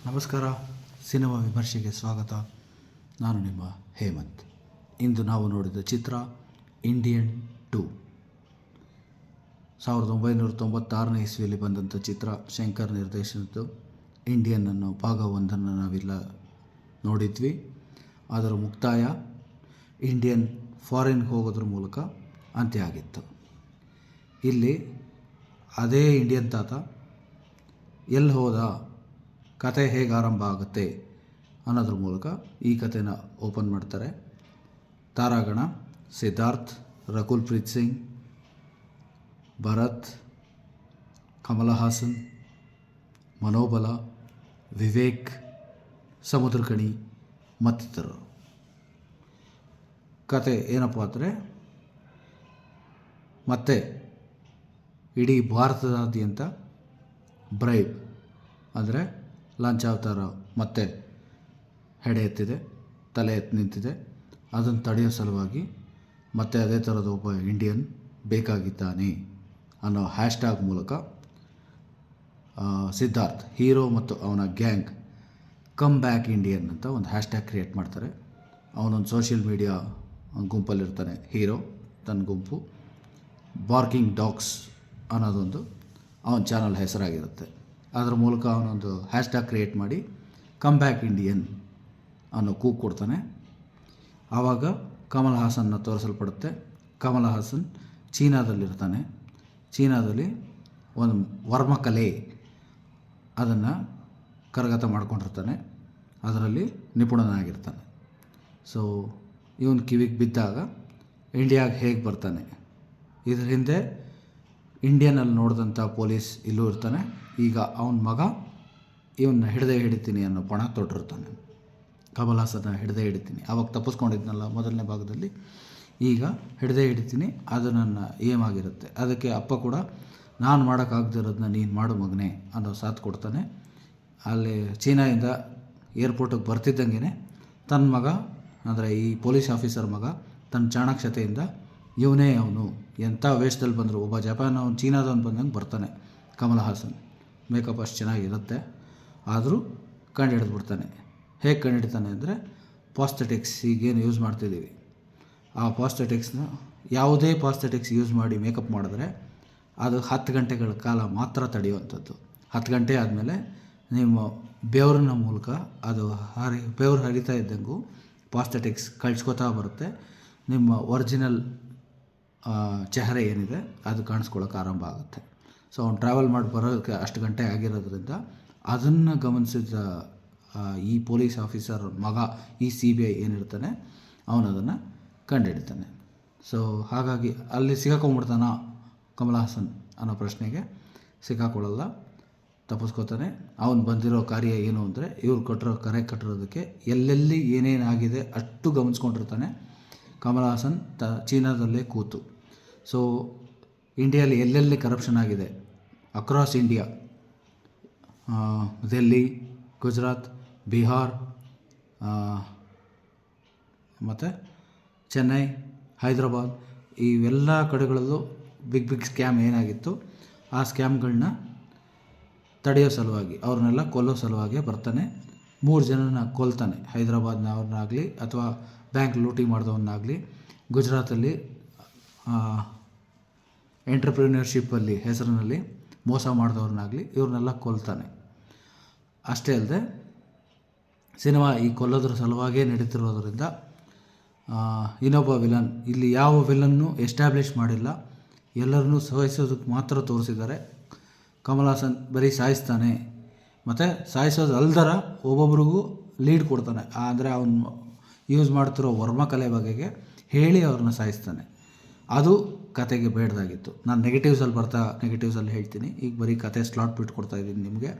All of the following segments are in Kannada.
ನಮಸ್ಕಾರ. ಸಿನಿಮಾ ವಿಮರ್ಶೆಗೆ ಸ್ವಾಗತ. ನಾನು ನಿಮ್ಮ ಹೇಮಂತ್. ಇಂದು ನಾವು ನೋಡಿದ ಚಿತ್ರ ಇಂಡಿಯನ್ 2. 1996ನೇ ಇಸ್ವಿಯಲ್ಲಿ ಬಂದಂಥ ಚಿತ್ರ. ಶಂಕರ್ ನಿರ್ದೇಶನದ್ದು ಇಂಡಿಯನ್ ಅನ್ನೋ ಭಾಗ 1 ನಾವೆಲ್ಲ ನೋಡಿದ್ವಿ. ಅದರ ಮುಕ್ತಾಯ ಇಂಡಿಯನ್ ಫಾರಿನ್ಗೆ ಹೋಗೋದ್ರ ಮೂಲಕ ಅಂತ್ಯ ಆಗಿತ್ತು. ಇಲ್ಲಿ ಅದೇ ಇಂಡಿಯನ್ ತಾತ ಎಲ್ಲಿ ಹೋದ, ಕತೆ ಹೇಗೆ ಆರಂಭ ಆಗುತ್ತೆ ಅನ್ನೋದ್ರ ಮೂಲಕ ಈ ಕಥೆನ ಓಪನ್ ಮಾಡ್ತಾರೆ. ತಾರಾಗಣ: ಸಿದ್ಧಾರ್ಥ್, ರಕುಲ್ ಪ್ರೀತ್ ಸಿಂಗ್, ಭರತ್, ಕಮಲ ಹಾಸನ್, ಮನೋಬಲ, ವಿವೇಕ್, ಸಮುದ್ರಕಣಿ ಮತ್ತಿತರರು. ಕತೆ ಏನಪ್ಪ ಅಂದರೆ, ಮತ್ತೆ ಇಡೀ ಭಾರತದಾದ್ಯಂತ ಬ್ರೈಬ್ ಅಂದರೆ ಲಂಚಾವತಾರ ಮತ್ತೆ ಹೆಡೆ ಎತ್ತಿದೆ, ತಲೆ ಎತ್ತಿ ನಿಂತಿದೆ. ಅದನ್ನು ತಡೆಯೋ ಸಲುವಾಗಿ ಮತ್ತೆ ಅದೇ ಥರದ ಒಬ್ಬ ಇಂಡಿಯನ್ ಬೇಕಾಗಿದ್ದಾನೆ ಅನ್ನೋ ಹ್ಯಾಶ್ಟ್ಯಾಗ್ ಮೂಲಕ ಸಿದ್ಧಾರ್ಥ್ ಹೀರೋ ಮತ್ತು ಅವನ ಗ್ಯಾಂಗ್ ಕಮ್ ಬ್ಯಾಕ್ ಇಂಡಿಯನ್ ಅಂತ ಒಂದು ಹ್ಯಾಶ್ಟ್ಯಾಗ್ ಕ್ರಿಯೇಟ್ ಮಾಡ್ತಾರೆ. ಅವನೊಂದು ಸೋಷಿಯಲ್ ಮೀಡಿಯಾ ಗುಂಪಲ್ಲಿರ್ತಾನೆ. ಹೀರೋ ತನ್ನ ಗುಂಪು ಬಾರ್ಕಿಂಗ್ ಡಾಗ್ಸ್ ಅನ್ನೋದೊಂದು ಅವನ ಚಾನಲ್ ಹೆಸರಾಗಿರುತ್ತೆ. ಅದರ ಮೂಲಕ ಅವನೊಂದು ಹ್ಯಾಶ್ಟ್ಯಾಗ್ ಕ್ರಿಯೇಟ್ ಮಾಡಿ ಕಮ್ ಬ್ಯಾಕ್ ಇಂಡಿಯನ್ ಅನ್ನೋ ಕೂಗು ಕೊಡ್ತಾನೆ. ಆವಾಗ ಕಮಲ್ ಹಾಸನ್ನ ತೋರಿಸಲ್ಪಡುತ್ತೆ. ಕಮಲ್ ಹಾಸನ್ ಚೀನಾದಲ್ಲಿರ್ತಾನೆ. ಚೀನಾದಲ್ಲಿ ಒಂದು ವರ್ಮಕಲೆ ಅದನ್ನು ಕರಗತ ಮಾಡ್ಕೊಂಡಿರ್ತಾನೆ. ಅದರಲ್ಲಿ ನಿಪುಣನಾಗಿರ್ತಾನೆ. ಸೊ ಇವನು ಕಿವಿಗೆ ಬಿದ್ದಾಗ ಇಂಡಿಯಾಗೆ ಹೇಗೆ ಬರ್ತಾನೆ, ಇದ್ರ ಹಿಂದೆ ಇಂಡಿಯನಲ್ಲಿ ನೋಡಿದಂಥ ಪೊಲೀಸ್ ಇಲ್ಲೂ ಇರ್ತಾನೆ. ಈಗ ಅವನ ಮಗ ಇವನ್ನ ಹಿಡಿತೀನಿ ಅನ್ನೋ ಪಣ ತೊಟ್ಟಿರ್ತಾನೆ. ಕಮಲ್ ಹಾಸನ್ನ ಹಿಡಿತೀನಿ. ಆವಾಗ ತಪ್ಪಿಸ್ಕೊಂಡಿದ್ನಲ್ಲ ಮೊದಲನೇ ಭಾಗದಲ್ಲಿ, ಈಗ ಹಿಡಿತೀನಿ, ಅದು ನನ್ನ ಏಮ್ ಆಗಿರುತ್ತೆ. ಅದಕ್ಕೆ ಅಪ್ಪ ಕೂಡ ನಾನು ಮಾಡೋಕ್ಕಾಗದಿರೋದನ್ನ ನೀನು ಮಾಡು ಮಗನೇ ಅನ್ನೋ ಸಾಥ್ ಕೊಡ್ತಾನೆ. ಅಲ್ಲಿ ಚೀನಾದಿಂದ ಏರ್ಪೋರ್ಟಿಗೆ ಬರ್ತಿದ್ದಂಗೆ ತನ್ನ ಮಗ ಅಂದರೆ ಈ ಪೊಲೀಸ್ ಆಫೀಸರ್ ಮಗ ತನ್ನ ಚಾಣಾಕ್ಷತೆಯಿಂದ ಇವನೇ ಅವನು ಎಂಥ ವೇಷದಲ್ಲಿ ಬಂದರು, ಒಬ್ಬ ಜಪಾನವನು ಚೀನಾದವನು ಬಂದಂಗೆ ಬರ್ತಾನೆ. ಕಮಲ್ ಹಾಸನ್ ಮೇಕಪ್ ಅಷ್ಟು ಚೆನ್ನಾಗಿರುತ್ತೆ, ಆದರೂ ಕಂಡುಹಿಡಿದ್ಬಿಡ್ತಾನೆ. ಹೇಗೆ ಕಂಡುಹಿಡ್ತಾನೆ ಅಂದರೆ, ಪಾಸ್ಥೆಟಿಕ್ಸ್ ಈಗೇನು ಯೂಸ್ ಮಾಡ್ತಿದ್ದೀವಿ, ಆ ಪಾಸ್ಥೆಟಿಕ್ಸ್ನ ಯಾವುದೇ ಪಾಸ್ಥೆಟಿಕ್ಸ್ ಯೂಸ್ ಮಾಡಿ ಮೇಕಪ್ ಮಾಡಿದ್ರೆ ಅದು 10 ಗಂಟೆಗಳ ಕಾಲ ಮಾತ್ರ ತಡೆಯುವಂಥದ್ದು. 10 ಗಂಟೆ ಆದಮೇಲೆ ನಿಮ್ಮ ಬೆವರಿನ ಮೂಲಕ ಅದು ಬೆವರು ಹರಿತಾ ಇದ್ದಂಗೂ ಪಾಸ್ಥೆಟಿಕ್ಸ್ ಕಳ್ಸ್ಕೊತಾ ಬರುತ್ತೆ. ನಿಮ್ಮ ಒರಿಜಿನಲ್ ಚೆಹರೆ ಏನಿದೆ ಅದು ಕಾಣಿಸ್ಕೊಳ್ಳೋಕೆ ಆರಂಭ ಆಗುತ್ತೆ. ಸೊ ಅವ್ನು ಟ್ರಾವೆಲ್ ಮಾಡಿ ಬರೋದಕ್ಕೆ ಅಷ್ಟು ಗಂಟೆ ಆಗಿರೋದ್ರಿಂದ ಅದನ್ನು ಗಮನಿಸಿದ ಈ ಪೊಲೀಸ್ ಆಫೀಸರ್ ಮಗ, ಈ CBI ಏನಿರ್ತಾನೆ, ಅವನದನ್ನು ಕಂಡುಹಿಡ್ತಾನೆ. ಸೊ ಹಾಗಾಗಿ ಅಲ್ಲಿ ಸಿಗಾಕೊಂಡ್ಬಿಡ್ತಾನ ಕಮಲ್ ಹಾಸನ್ ಅನ್ನೋ ಪ್ರಶ್ನೆಗೆ ಸಿಕ್ಕಾಕೊಳ್ಳಲ್ಲ, ತಪ್ಪಿಸ್ಕೋತಾನೆ. ಅವನು ಬಂದಿರೋ ಕಾರ್ಯ ಏನು ಅಂದರೆ, ಇವ್ರು ಕಟ್ಟಿರೋದಕ್ಕೆ ಎಲ್ಲೆಲ್ಲಿ ಏನೇನಾಗಿದೆ ಅಷ್ಟು ಗಮನಿಸ್ಕೊಂಡಿರ್ತಾನೆ. ಕಮಲ್ ಹಾಸನ್ ಚೀನಾದಲ್ಲೇ ಕೂತು. ಸೊ ಇಂಡಿಯಾಲಿ ಎಲ್ಲೆಲ್ಲಿ ಕರಪ್ಷನ್ ಆಗಿದೆ ಅಕ್ರಾಸ್ ಇಂಡಿಯಾ, ದೆಲ್ಲಿ, ಗುಜರಾತ್, ಬಿಹಾರ್ ಮತ್ತು ಚೆನ್ನೈ, ಹೈದರಾಬಾದ್, ಇವೆಲ್ಲ ಕಡೆಗಳಲ್ಲೂ ಬಿಗ್ ಸ್ಕ್ಯಾಮ್ ಏನಾಗಿತ್ತು, ಆ ಸ್ಕ್ಯಾಮ್ಗಳನ್ನ ತಡೆಯೋ ಸಲುವಾಗಿ, ಅವ್ರನ್ನೆಲ್ಲ ಕೊಲ್ಲೋ ಸಲುವಾಗಿ ಬರ್ತಾನೆ. 3 ಜನನ ಕೊಲ್ತಾನೆ. ಹೈದರಾಬಾದ್ನವ್ರನ್ನಾಗಲಿ ಅಥವಾ ಬ್ಯಾಂಕ್ ಲೂಟಿ ಮಾಡಿದವನ್ನಾಗಲಿ, ಗುಜರಾತಲ್ಲಿ ಎಂಟ್ರಪ್ರಿನರ್ಶಿಪ್ಪಲ್ಲಿ ಹೆಸರಿನಲ್ಲಿ ಮೋಸ ಮಾಡಿದವ್ರನ್ನಾಗಲಿ, ಇವ್ರನ್ನೆಲ್ಲ ಕೊಲ್ತಾನೆ. ಅಷ್ಟೇ ಅಲ್ಲದೆ ಸಿನಿಮಾ ಈ ಕೊಲ್ಲೋದ್ರ ಸಲುವಾಗೇ ನಡೀತಿರೋದ್ರಿಂದ ಇನ್ನೊಬ್ಬ ವಿಲನ್, ಇಲ್ಲಿ ಯಾವ ವಿಲನ್ನು ಎಸ್ಟಾಬ್ಲಿಷ್ ಮಾಡಿಲ್ಲ, ಎಲ್ಲರನ್ನೂ ಸಾಯಿಸೋದಕ್ಕೆ ಮಾತ್ರ ತೋರಿಸಿದ್ದಾರೆ. ಕಮಲ್ ಹಾಸನ್ ಬರೀ ಸಾಯಿಸ್ತಾನೆ, ಮತ್ತು ಸಾಯಿಸೋದು ಅಲ್ದರ ಒಬ್ಬೊಬ್ರಿಗೂ ಲೀಡ್ ಕೊಡ್ತಾನೆ. ಅಂದರೆ ಅವನು ಯೂಸ್ ಮಾಡ್ತಿರೋ ವರ್ಮಕಲೆ ಬಗೆಗೆ ಹೇಳಿ ಅವ್ರನ್ನ ಸಾಯಿಸ್ತಾನೆ. ಅದು ಕತೆಗೆ ಬೇಡದಾಗಿತ್ತು. ನಾನು ನೆಗೆಟಿವ್ಸಲ್ಲಿ ಹೇಳ್ತೀನಿ. ಈಗ ಬರೀ ಕತೆ ಸ್ಲಾಟ್ ಬಿಟ್ಟು ಕೊಡ್ತಾಯಿದ್ದೀನಿ ನಿಮಗೆ.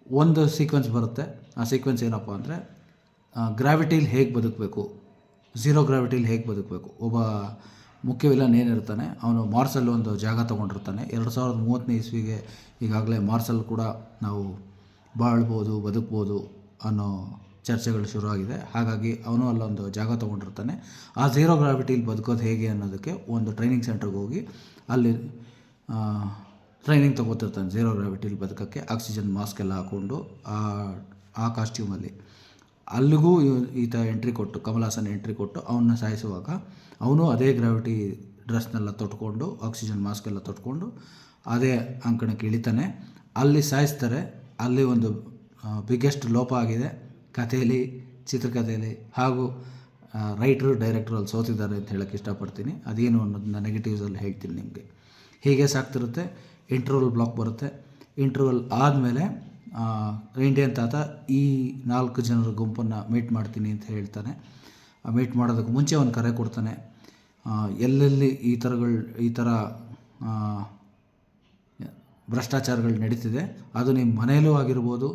ಒಂದು ಸೀಕ್ವೆನ್ಸ್ ಬರುತ್ತೆ. ಆ ಸೀಕ್ವೆನ್ಸ್ ಏನಪ್ಪ ಅಂದರೆ, ಗ್ರಾವಿಟಿಲಿ ಹೇಗೆ ಬದುಕಬೇಕು, ಝೀರೋ ಗ್ರಾವಿಟಿಲಿ ಹೇಗೆ ಬದುಕಬೇಕು. ಒಬ್ಬ ಮುಖ್ಯ ವಿಲನ್ ಏನಿರ್ತಾನೆ, ಅವನು ಮಾರ್ಸಲ್ಲಿ ಒಂದು ಜಾಗ ತೊಗೊಂಡಿರ್ತಾನೆ. 2030ನೇ ಇಸ್ವಿಗೆ ಈಗಾಗಲೇ ಮಾರ್ಸಲ್ಲಿ ಕೂಡ ನಾವು ಬಾಳ್ಬೋದು, ಬದುಕ್ಬೋದು ಅನ್ನೋ ಚರ್ಚೆಗಳು ಶುರುವಾಗಿದೆ. ಹಾಗಾಗಿ ಅವನು ಅಲ್ಲೊಂದು ಜಾಗ ತೊಗೊಂಡಿರ್ತಾನೆ. ಆ ಝೀರೋ ಗ್ರಾವಿಟಿಲಿ ಬದುಕೋದು ಹೇಗೆ ಅನ್ನೋದಕ್ಕೆ ಒಂದು ಟ್ರೈನಿಂಗ್ ಸೆಂಟ್ರಿಗೆ ಹೋಗಿ ಅಲ್ಲಿ ಟ್ರೈನಿಂಗ್ ತೊಗೋತಿರ್ತಾನೆ ಝೀರೋ ಗ್ರಾವಿಟಿಲಿ ಬದುಕೋಕ್ಕೆ, ಆಕ್ಸಿಜನ್ ಮಾಸ್ಕ್ ಎಲ್ಲ ಹಾಕ್ಕೊಂಡು ಆ ಕಾಸ್ಟ್ಯೂಮಲ್ಲಿ ಅಲ್ಲಿಗೂ ಈತ ಎಂಟ್ರಿ ಕೊಟ್ಟು, ಕಮಲ್ ಹಾಸನ್ ಎಂಟ್ರಿ ಕೊಟ್ಟು ಅವನ್ನ ಸಾಯಿಸುವಾಗ ಅವನು ಅದೇ ಗ್ರಾವಿಟಿ ಡ್ರೆಸ್ನೆಲ್ಲ ತೊಟ್ಕೊಂಡು, ಆಕ್ಸಿಜನ್ ಮಾಸ್ಕ್ ಎಲ್ಲ ತೊಟ್ಕೊಂಡು ಅದೇ ಅಂಕಣಕ್ಕೆ ಇಳಿತಾನೆ. ಅಲ್ಲಿ ಸಾಯಿಸ್ತಾರೆ. ಅಲ್ಲಿ ಒಂದು ಬಿಗ್ಗೆಸ್ಟ್ ಲೋಪ ಆಗಿದೆ ಕಥೆಯಲ್ಲಿ, ಚಿತ್ರಕಥೆಯಲ್ಲಿ, ಹಾಗೂ ರೈಟ್ರು ಡೈರೆಕ್ಟ್ರು ಅಲ್ಲಿ ಸೋತಿದ್ದಾರೆ ಅಂತ ಹೇಳೋಕ್ಕೆ ಇಷ್ಟಪಡ್ತೀನಿ. ಅದೇನು ಅನ್ನೋದನ್ನ ನೆಗೆಟಿವ್ಸಲ್ಲಿ ಹೇಳ್ತೀನಿ ನಿಮಗೆ. ಹೀಗೆ ಸಾಕ್ತಿರುತ್ತೆ. ಇಂಟರ್ವಲ್ ಬ್ಲಾಕ್ ಬರುತ್ತೆ. ಇಂಟರ್ವಲ್ ಆದಮೇಲೆ ಇಂಡಿಯನ್ ತಾತ ಈ 4 ಜನರ ಗುಂಪನ್ನು ಮೀಟ್ ಮಾಡ್ತೀನಿ ಅಂತ ಹೇಳ್ತಾನೆ. ಮೀಟ್ ಮಾಡೋದಕ್ಕೆ ಮುಂಚೆ ಒಂದು ಕರೆ ಕೊಡ್ತಾನೆ. ಎಲ್ಲೆಲ್ಲಿ ಈ ಥರ ಭ್ರಷ್ಟಾಚಾರಗಳು ನಡೀತಿದೆ, ಅದು ನಿಮ್ಮ ಮನೆಯಲ್ಲೂ ಆಗಿರ್ಬೋದು,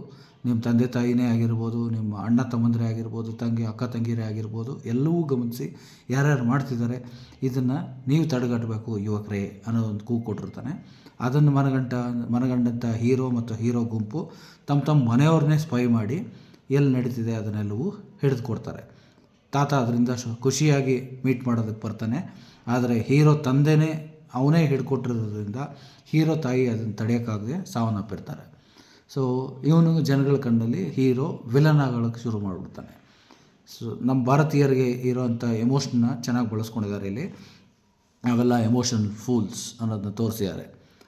ನಿಮ್ಮ ತಂದೆ ತಾಯಿನೇ ಆಗಿರ್ಬೋದು, ನಿಮ್ಮ ಅಣ್ಣ ತಮ್ಮಂದಿರೇ ಆಗಿರ್ಬೋದು, ಅಕ್ಕ ತಂಗಿರೇ ಆಗಿರ್ಬೋದು, ಎಲ್ಲವೂ ಗಮನಿಸಿ ಯಾರ್ಯಾರು ಮಾಡ್ತಿದ್ದಾರೆ ಇದನ್ನು ನೀವು ತಡೆಗಟ್ಟಬೇಕು ಯುವಕರೇ ಅನ್ನೋದೊಂದು ಕೂಗು ಕೊಟ್ಟಿರ್ತಾನೆ. ಅದನ್ನು ಮನಗಂಡಂಥ ಹೀರೋ ಮತ್ತು ಹೀರೋ ಗುಂಪು ತಮ್ಮ ಮನೆಯವ್ರನ್ನೇ ಸ್ಪೈ ಮಾಡಿ ಎಲ್ಲಿ ನಡೀತಿದೆ ಅದನ್ನೆಲ್ಲವೂ ಹಿಡಿದು ಕೊಡ್ತಾರೆ. ತಾತ ಅದರಿಂದ ಖುಷಿಯಾಗಿ ಮೀಟ್ ಮಾಡೋದಕ್ಕೆ ಬರ್ತಾನೆ. ಆದರೆ ಹೀರೋ ತಂದೆನೇ ಅವನೇ ಹಿಡ್ಕೊಟ್ಟಿರೋದ್ರಿಂದ ಹೀರೋ ತಾಯಿ ಅದನ್ನು ತಡೆಯೋಕ್ಕಾಗದೆ ಸಾವನ್ನಪ್ಪಿರ್ತಾರೆ. ಸೊ ಇವನು ಜನಗಳ ಕಣ್ಣಲ್ಲಿ ಹೀರೋ ವಿಲನ್ ಆಗೋಕ್ಕೆ ಶುರು ಮಾಡಿಬಿಡ್ತಾನೆ. ಸೊ ನಮ್ಮ ಭಾರತೀಯರಿಗೆ ಇರೋವಂಥ ಎಮೋಷನ್ನ ಚೆನ್ನಾಗಿ ಬಳಸ್ಕೊಂಡಿದ್ದಾರೆ ಇಲ್ಲಿ. ಅವೆಲ್ಲ ಎಮೋಷನ್ ಫೂಲ್ಸ್ ಅನ್ನೋದನ್ನ ತೋರಿಸಿದ್ದಾರೆ.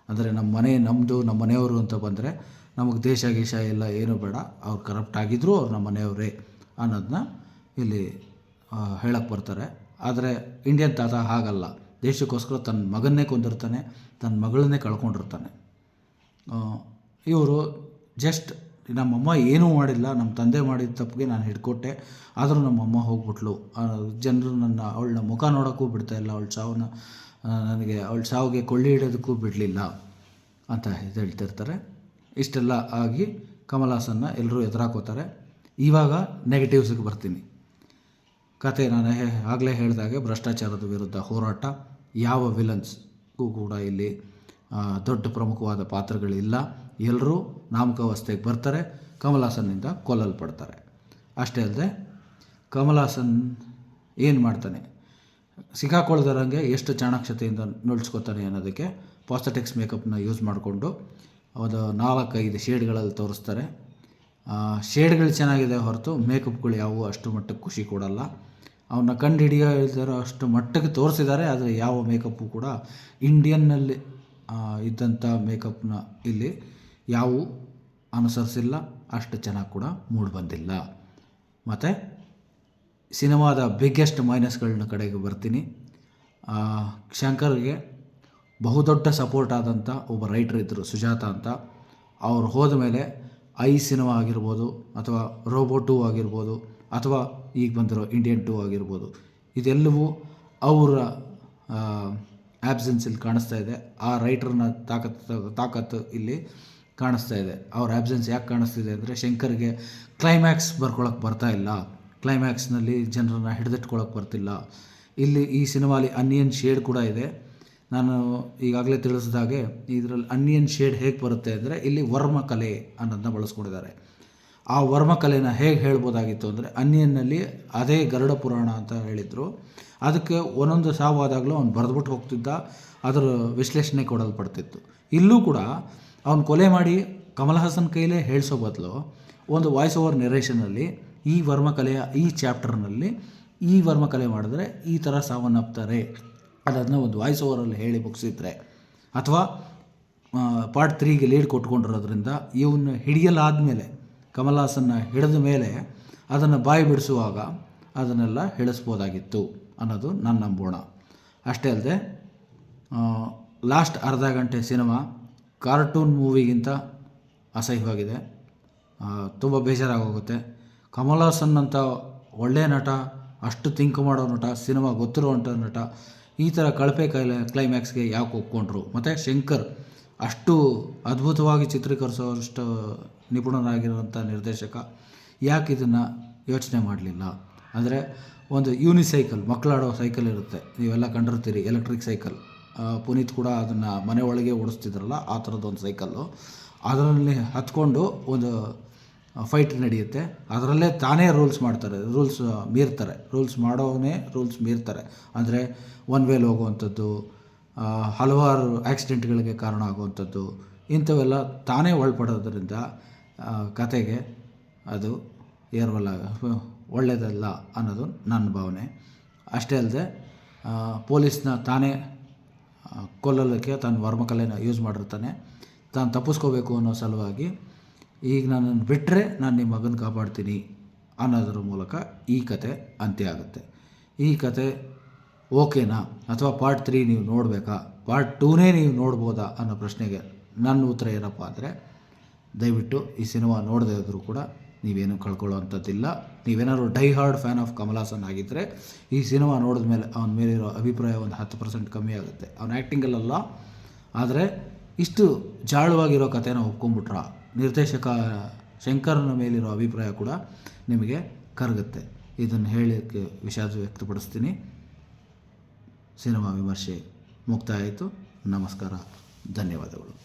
ಅಂದರೆ ನಮ್ಮದು ನಮ್ಮ ಮನೆಯವರು ಅಂತ ಬಂದರೆ ನಮಗೆ ದೇಶ ಗೀಶ ಎಲ್ಲ ಏನೂ ಬೇಡ, ಅವ್ರು ಕರಪ್ಟ್ ಆಗಿದ್ದರೂ ಅವ್ರು ನಮ್ಮ ಮನೆಯವರೇ ಅನ್ನೋದನ್ನ ಇಲ್ಲಿ ಹೇಳಕ್ಕೆ ಬರ್ತಾರೆ. ಆದರೆ ಇಂಡಿಯನ್ ತಾತ ಹಾಗಲ್ಲ. ದೇಶಕ್ಕೋಸ್ಕರ ತನ್ನ ಮಗನ್ನೇ ಕೊಂದಿರ್ತಾನೆ, ತನ್ನ ಮಗಳನ್ನೇ ಕಳ್ಕೊಂಡಿರ್ತಾನೆ. ಇವರು ಜಸ್ಟ್ ನಮ್ಮಮ್ಮ ಏನೂ ಮಾಡಿಲ್ಲ, ನಮ್ಮ ತಂದೆ ಮಾಡಿದ ತಪ್ಪಿಗೆ ನಾನು ಹಿಡ್ಕೊಟ್ಟೆ, ಆದರೂ ನಮ್ಮಮ್ಮ ಹೋಗ್ಬಿಟ್ಲು, ಜನರು ಅವಳನ್ನ ಮುಖ ನೋಡೋಕ್ಕೂ ಬಿಡ್ತಾಯಿಲ್ಲ, ಅವಳ ಸಾವಿಗೆ ಕೊಳ್ಳಿ ಹಿಡೋದಕ್ಕೂ ಬಿಡಲಿಲ್ಲ ಅಂತ ಹೇಳ್ತಿರ್ತಾರೆ. ಇಷ್ಟೆಲ್ಲ ಆಗಿ ಕಮಲ್ ಹಾಸನ್ನ ಎಲ್ಲರೂ ಎದುರಾಕೋತಾರೆ. ಇವಾಗ ನೆಗೆಟಿವ್ಸಿಗೆ ಬರ್ತೀನಿ. ಕತೆ ನಾನು ಆಗಲೇ ಹೇಳಿದಾಗೆ ಭ್ರಷ್ಟಾಚಾರದ ವಿರುದ್ಧ ಹೋರಾಟ. ಯಾವ ವಿಲನ್ಸ್ಗೂ ಕೂಡ ಇಲ್ಲಿ ದೊಡ್ಡ ಪ್ರಮುಖವಾದ ಪಾತ್ರಗಳಿಲ್ಲ. ಎಲ್ಲರೂ ನಾಮಕಾವಸ್ಥೆಗೆ ಬರ್ತಾರೆ, ಕಮಲ್ ಹಾಸನ್ನಿಂದ ಕೊಲ್ಲಲ್ಪಡ್ತಾರೆ. ಅಷ್ಟೇ ಅಲ್ಲದೆ ಕಮಲ್ ಹಾಸನ್ ಏನು ಮಾಡ್ತಾನೆ, ಸಿಕ್ಕಾಕೊಳ್ದಾರಂಗೆ ಎಷ್ಟು ಚಾಣಾಕ್ಷತೆಯಿಂದ ನುಳ್ಸ್ಕೊತಾನೆ ಅನ್ನೋದಕ್ಕೆ ಪಾಸ್ಥೆಟಿಕ್ಸ್ ಮೇಕಪ್ನ ಯೂಸ್ ಮಾಡಿಕೊಂಡು ಒಂದು 4-5 ಶೇಡ್ಗಳಲ್ಲಿ ತೋರಿಸ್ತಾರೆ. ಶೇಡ್ಗಳು ಚೆನ್ನಾಗಿದೆ ಹೊರತು ಮೇಕಪ್ಗಳು ಯಾವುವು ಅಷ್ಟು ಮಟ್ಟಕ್ಕೆ ಖುಷಿ ಕೊಡಲ್ಲ. ಅವನ್ನ ಕಂಡು ಹಿಡಿಯೋದಾರೋ ಅಷ್ಟು ಮಟ್ಟಕ್ಕೆ ತೋರಿಸಿದ್ದಾರೆ. ಆದರೆ ಯಾವ ಮೇಕಪ್ಪು ಕೂಡ ಇಂಡಿಯನ್ನಲ್ಲಿ ಇದ್ದಂಥ ಮೇಕಪ್ನ ಇಲ್ಲಿ ಯಾವುವು ಅನುಸರಿಸಿಲ್ಲ, ಅಷ್ಟು ಚೆನ್ನಾಗಿ ಕೂಡ ಮೂಡಿ ಬಂದಿಲ್ಲ. ಮತ್ತು ಸಿನಿಮಾದ ಬಿಗ್ಗೆಸ್ಟ್ ಮೈನಸ್ಗಳನ್ನ ಕಡೆಗೆ ಬರ್ತೀನಿ. ಶಂಕರ್ಗೆ ಬಹುದೊಡ್ಡ ಸಪೋರ್ಟ್ ಆದಂಥ ಒಬ್ಬ ರೈಟರ್ ಇದ್ದರು, ಸುಜಾತ ಅಂತ. ಅವ್ರು ಹೋದ ಮೇಲೆ ಸಿನಿಮಾ ಆಗಿರ್ಬೋದು, ಅಥವಾ ರೋಬೋ 2 ಆಗಿರ್ಬೋದು, ಅಥವಾ ಈಗ ಬಂದಿರೋ ಇಂಡಿಯನ್ 2 ಆಗಿರ್ಬೋದು, ಇದೆಲ್ಲವೂ ಅವರ ಆ್ಯಬ್ಸೆನ್ಸ್ ಇಲ್ಲಿ ಕಾಣಿಸ್ತಾ ಇದೆ. ಆ ರೈಟ್ರನ್ನ ತಾಕತ್ತು ಇಲ್ಲಿ ಕಾಣಿಸ್ತಾ ಇದೆ. ಅವ್ರ ಆ್ಯಬ್ಸೆನ್ಸ್ ಯಾಕೆ ಕಾಣಿಸ್ತಿದೆ ಅಂದರೆ, ಶಂಕರ್ಗೆ ಕ್ಲೈಮ್ಯಾಕ್ಸ್ ಬರ್ಕೊಳಕ್ಕೆ ಬರ್ತಾ ಇಲ್ಲ, ಕ್ಲೈಮ್ಯಾಕ್ಸ್ನಲ್ಲಿ ಜನರನ್ನು ಹಿಡಿದಿಟ್ಕೊಳಕ್ಕೆ ಬರ್ತಿಲ್ಲ. ಇಲ್ಲಿ ಈ ಸಿನಿಮಾಲಿ ಅನಿಯನ್ ಶೇಡ್ ಕೂಡ ಇದೆ. ನಾನು ಈಗಾಗಲೇ ತಿಳಿಸಿದಾಗೆ ಇದರಲ್ಲಿ ಅನಿಯನ್ ಶೇಡ್ ಹೇಗೆ ಬರುತ್ತೆ ಅಂದರೆ, ಇಲ್ಲಿ ವರ್ಮಕಲೆ ಅನ್ನೋದನ್ನ ಬಳಸ್ಕೊಂಡಿದ್ದಾರೆ. ಆ ವರ್ಮಕಲೆನ ಹೇಗೆ ಹೇಳ್ಬೋದಾಗಿತ್ತು ಅಂದರೆ, ಅನಿಯನ್ನಲ್ಲಿ ಅದೇ ಗರುಡ ಪುರಾಣ ಅಂತ ಹೇಳಿದರು, ಅದಕ್ಕೆ ಒಂದೊಂದು ಸಾವಾದಾಗಲೂ ಅವ್ನು ಬರೆದ್ಬಿಟ್ಟು ಹೋಗ್ತಿದ್ದ, ಅದರ ವಿಶ್ಲೇಷಣೆ ಕೊಡಲ್ಪಡ್ತಿತ್ತು. ಇಲ್ಲೂ ಕೂಡ ಅವ್ನು ಕೊಲೆ ಮಾಡಿ ಕಮಲ್ ಹಾಸನ್ ಕೈಲೇ ಹೇಳಿಸೋ ಬದಲು ಒಂದು ವಾಯ್ಸ್ ಓವರ್ ನೆರೇಷನಲ್ಲಿ ಈ ವರ್ಮಕಲೆಯ ಈ ಚಾಪ್ಟರ್ನಲ್ಲಿ ಈ ವರ್ಮಕಲೆ ಮಾಡಿದ್ರೆ ಈ ಥರ ಸಾವನ್ನಪ್ತಾರೆ ಅದನ್ನು ಒಂದು ವಾಯ್ಸ್ ಓವರಲ್ಲಿ ಹೇಳಿ ಮುಗಿಸಿದ್ರೆ, ಅಥವಾ ಪಾರ್ಟ್ 3ಗೆ ಲೀಡ್ ಕೊಟ್ಕೊಂಡಿರೋದ್ರಿಂದ ಇವನ್ನ ಹಿಡಿಯಲಾದಮೇಲೆ, ಕಮಲ್ ಹಾಸನ್ನ ಹಿಡಿದ ಮೇಲೆ ಅದನ್ನು ಬಾಯಿ ಬಿಡಿಸುವಾಗ ಅದನ್ನೆಲ್ಲ ಹೇಳಿಸ್ಬೋದಾಗಿತ್ತು ಅನ್ನೋದು ನನ್ನ ನಂಬೋಣ. ಅಷ್ಟೇ ಅಲ್ಲದೆ ಲಾಸ್ಟ್ ಅರ್ಧ ಗಂಟೆ ಸಿನಿಮಾ ಕಾರ್ಟೂನ್ ಮೂವಿಗಿಂತ ಅಸಹ್ಯವಾಗಿದೆ. ತುಂಬ ಬೇಜಾರಾಗೋಗುತ್ತೆ. ಕಮಲ್ ಹಾಸನ್ ಅಂತ ಒಳ್ಳೆಯ ನಟ, ಅಷ್ಟು ಥಿಂಕ್ ಮಾಡೋ ನಟ, ಸಿನಿಮಾ ಗೊತ್ತಿರುವಂಥ ನಟ ಈ ಥರ ಕಳಪೆ ಕ್ಲೈಮ್ಯಾಕ್ಸ್ಗೆ ಯಾಕೆ ಒಪ್ಕೊಂಡ್ರು? ಮತ್ತು ಶಂಕರ್ ಅಷ್ಟು ಅದ್ಭುತವಾಗಿ ಚಿತ್ರೀಕರಿಸೋಷ್ಟು ನಿಪುಣನಾಗಿರುವಂಥ ನಿರ್ದೇಶಕ ಯಾಕೆ ಇದನ್ನು ಯೋಚನೆ ಮಾಡಲಿಲ್ಲ? ಅಂದರೆ ಒಂದು ಯೂನಿಸೈಕಲ್, ಮಕ್ಕಳಾಡೋ ಸೈಕಲ್ ಇರುತ್ತೆ, ನೀವೆಲ್ಲ ಕಂಡಿರ್ತೀರಿ, ಎಲೆಕ್ಟ್ರಿಕ್ ಸೈಕಲ್. ಪುನೀತ್ ಕೂಡ ಅದನ್ನು ಮನೆ ಒಳಗೆ ಓಡಿಸ್ತಿದ್ರಲ್ಲ, ಆ ಥರದ್ದೊಂದು ಸೈಕಲ್ಲು. ಅದರಲ್ಲಿ ಹತ್ಕೊಂಡು ಒಂದು ಫೈಟ್ ನಡೆಯುತ್ತೆ. ಅದರಲ್ಲೇ ತಾನೇ ರೂಲ್ಸ್ ಮಾಡ್ತಾರೆ, ರೂಲ್ಸ್ ಮೀರ್ತಾರೆ. ರೂಲ್ಸ್ ಮಾಡೋನೇ ರೂಲ್ಸ್ ಮೀರ್ತಾರೆ. ಅಂದರೆ ಒನ್ ವೇಲ್ ಹೋಗುವಂಥದ್ದು, ಹಲವಾರು ಆಕ್ಸಿಡೆಂಟ್ಗಳಿಗೆ ಕಾರಣ ಆಗುವಂಥದ್ದು ಇಂಥವೆಲ್ಲ ತಾನೇ ಒಳಪಡೋದ್ರಿಂದ ಕತೆಗೆ ಅದು ಒಳ್ಳೆಯದಲ್ಲ ಅನ್ನೋದು ನನ್ನ ಭಾವನೆ. ಅಷ್ಟೇ ಅಲ್ಲದೆ ಪೊಲೀಸ್ನ ತಾನೇ ಕೊಲ್ಲಲಿಕ್ಕೆ ತಾನು ವರ್ಮಕಲೆನ ಯೂಸ್ ಮಾಡಿರ್ತಾನೆ. ತಾನು ತಪ್ಪಿಸ್ಕೋಬೇಕು ಅನ್ನೋ ಸಲುವಾಗಿ ಈಗ ನನ್ನನ್ನು ಬಿಟ್ಟರೆ ನಾನು ನಿಮ್ಮ ಮಗನ ಕಾಪಾಡ್ತೀನಿ ಅನ್ನೋದ್ರ ಮೂಲಕ ಈ ಕತೆ ಅಂತ್ಯ ಆಗುತ್ತೆ. ಈ ಕತೆ ಓಕೆನಾ ಅಥವಾ ಪಾರ್ಟ್ 3 ನೀವು ನೋಡಬೇಕಾ, ಪಾರ್ಟ್ 2ನೇ ನೀವು ನೋಡ್ಬೋದಾ ಅನ್ನೋ ಪ್ರಶ್ನೆಗೆ ನನ್ನ ಉತ್ತರ ಏನಪ್ಪ ಅಂದರೆ, ದಯವಿಟ್ಟು ಈ ಸಿನಿಮಾ ನೋಡದೇ ಇದ್ದರೂ ಕೂಡ ನೀವೇನು ಕಳ್ಕೊಳ್ಳೋವಂಥದ್ದಿಲ್ಲ. ನೀವೇನಾದ್ರು die hard fan of Kamal Haasan ಆಗಿದ್ದರೆ ಈ ಸಿನಿಮಾ ನೋಡಿದ ಮೇಲೆ ಅವನ ಮೇಲಿರೋ ಅಭಿಪ್ರಾಯ ಒಂದು 10% ಕಮ್ಮಿ ಆಗುತ್ತೆ. ಅವನ ಆ್ಯಕ್ಟಿಂಗಲ್ಲ, ಆದರೆ ಇಷ್ಟು ಜಾಳವಾಗಿರೋ ಕಥೆನ ಒಪ್ಕೊಂಡ್ಬಿಟ್ರ ನಿರ್ದೇಶಕ ಶಂಕರ್ನ ಮೇಲಿರೋ ಅಭಿಪ್ರಾಯ ಕೂಡ ನಿಮಗೆ ಕರಗುತ್ತೆ. ಇದನ್ನು ಹೇಳೋಕ್ಕೆ ವಿಷಾದ ವ್ಯಕ್ತಪಡಿಸ್ತೀನಿ. ಸಿನಿಮಾ ವಿಮರ್ಶೆ ಮುಕ್ತಾಯ ಆಯಿತು. ನಮಸ್ಕಾರ, ಧನ್ಯವಾದಗಳು.